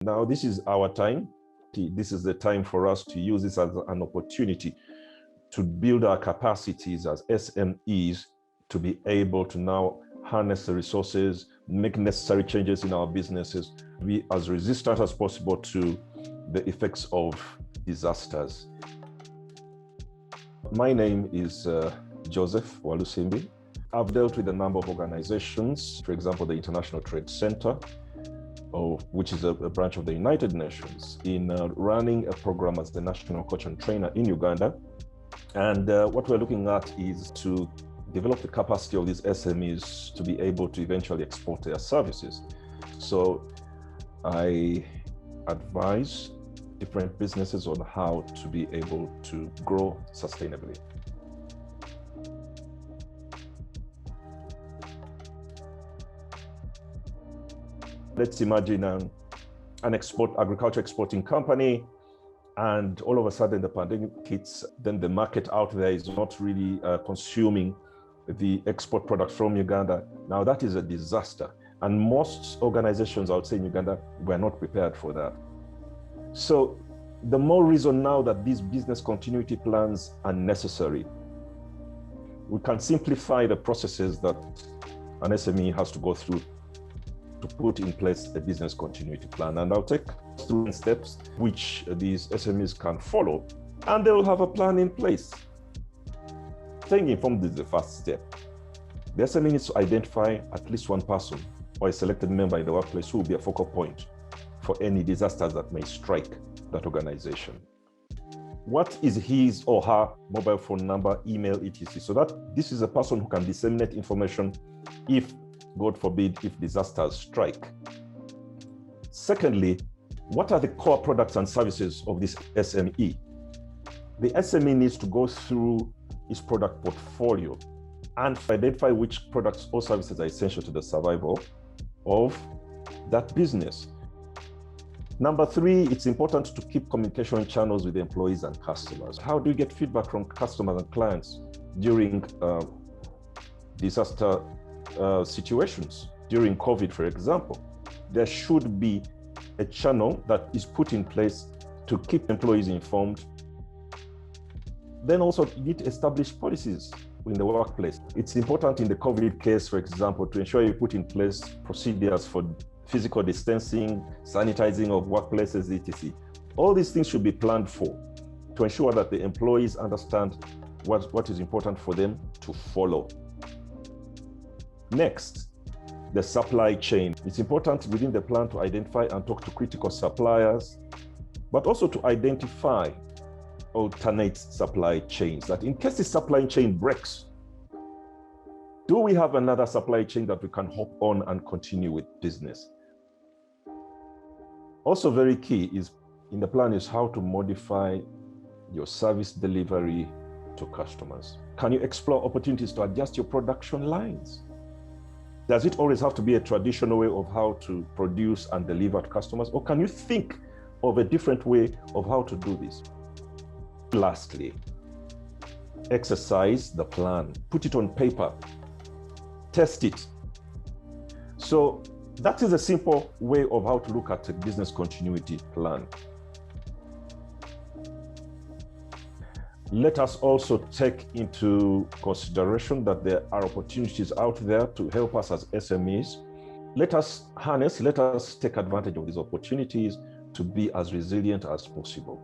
Now, this is our time. This is the time for us to use this as an opportunity to build our capacities as SMEs to be able to now harness the resources, make necessary changes in our businesses, be as resistant as possible to the effects of disasters. My name is Joseph Walusimbi. I've dealt with a number of organizations, for example, the International Trade Center, which is a branch of the United Nations, in running a program as the national coach and trainer in Uganda. And what we're looking at is to develop the capacity of these SMEs to be able to eventually export their services. So I advise different businesses on how to be able to grow sustainably. Let's imagine an agriculture exporting company, and all of a sudden the pandemic hits, then the market out there is not really consuming the export products from Uganda. Now that is a disaster. And most organizations, I would say in Uganda, were not prepared for that. So the more reason now that these business continuity plans are necessary. We can simplify the processes that an SME has to go through to put in place a business continuity plan. And I'll take 3 steps which these SMEs can follow, and they will have a plan in place. Staying informed is the first step. The SME needs to identify at least one person or a selected member in the workplace who will be a focal point for any disasters that may strike that organization. What is his or her mobile phone number, email, etc. So that this is a person who can disseminate information if, God forbid, if disasters strike. Secondly, what are the core products and services of this SME? The SME needs to go through its product portfolio and identify which products or services are essential to the survival of that business. Number 3, it's important to keep communication channels with employees and customers. How do you get feedback from customers and clients during disaster situations? During COVID, for example, there should be a channel that is put in place to keep employees informed. Then also you need to establish policies in the workplace. It's important in the COVID case, for example, to ensure you put in place procedures for physical distancing, sanitizing of workplaces, etc. All these things should be planned for to ensure that the employees understand what is important for them to follow. Next, the supply chain. It's important within the plan to identify and talk to critical suppliers, but also to identify alternate supply chains, that in case the supply chain breaks, do we have another supply chain that we can hop on and continue with business? Also very key is in the plan is how to modify your service delivery to customers. Can you explore opportunities to adjust your production lines? Does it always have to be a traditional way of how to produce and deliver to customers? Or can you think of a different way of how to do this? Lastly, exercise the plan. Put it on paper. Test it. So that is a simple way of how to look at a business continuity plan. Let us also take into consideration that there are opportunities out there to help us as SMEs. Let us take advantage of these opportunities to be as resilient as possible.